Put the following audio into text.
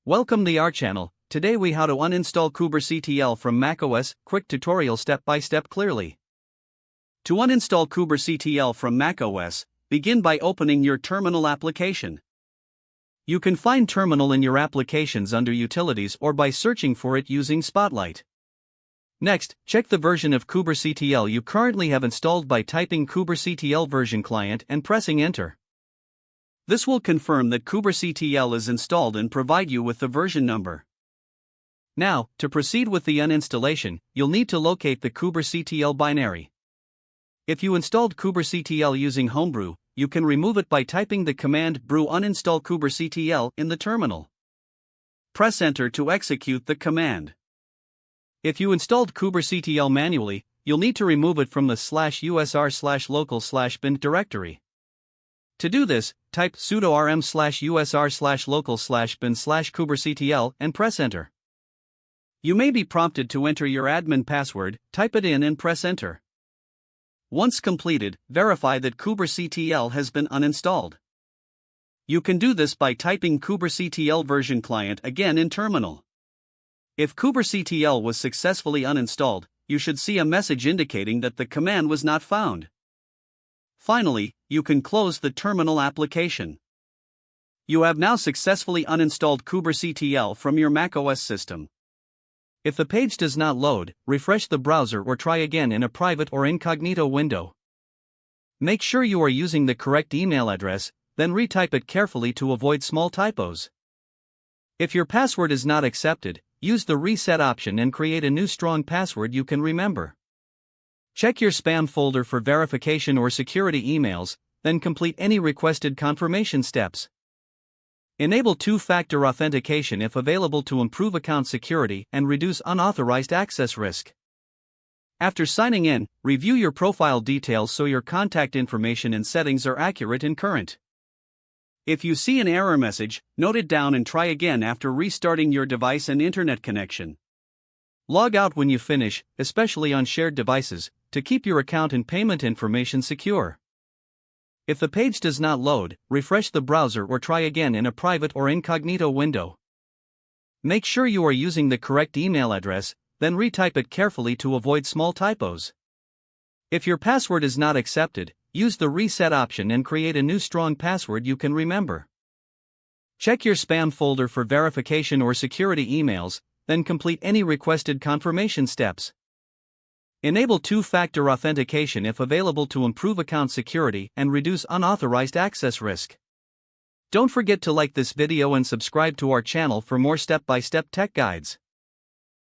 Welcome to our channel. Today we how to uninstall kubectl from macOS, quick tutorial step by step clearly. To uninstall kubectl from macOS, begin by opening your terminal application. You can find terminal in your applications under utilities or by searching for it using Spotlight. Next, check the version of kubectl you currently have installed by typing kubectl version client and pressing enter. This will confirm that kubectl is installed and provide you with the version number. Now, to proceed with the uninstallation, you'll need to locate the kubectl binary. If you installed kubectl using Homebrew, you can remove it by typing the command brew uninstall kubectl in the terminal. Press enter to execute the command. If you installed kubectl manually, you'll need to remove it from the /usr/local/bin directory. To do this, type sudo rm/usr/local/bin/kubectl and press enter. You may be prompted to enter your admin password, type it in and press enter. Once completed, verify that kubectl has been uninstalled. You can do this by typing kubectl version client again in terminal. If kubectl was successfully uninstalled, you should see a message indicating that the command was not found. Finally, you can close the terminal application. You have now successfully uninstalled kubectl from your macOS system. If the page does not load, refresh the browser or try again in a private or incognito window. Make sure you are using the correct email address, then retype it carefully to avoid small typos. If your password is not accepted, use the reset option and create a new strong password you can remember. Check your spam folder for verification or security emails, then complete any requested confirmation steps. Enable two-factor authentication if available to improve account security and reduce unauthorized access risk. After signing in, review your profile details so your contact information and settings are accurate and current. If you see an error message, note it down and try again after restarting your device and internet connection. Log out when you finish, especially on shared devices, to keep your account and payment information secure. If the page does not load, refresh the browser or try again in a private or incognito window. Make sure you are using the correct email address, then retype it carefully to avoid small typos. If your password is not accepted, use the reset option and create a new strong password you can remember. Check your spam folder for verification or security emails, then complete any requested confirmation steps. Enable two-factor authentication if available to improve account security and reduce unauthorized access risk. Don't forget to like this video and subscribe to our channel for more step-by-step tech guides.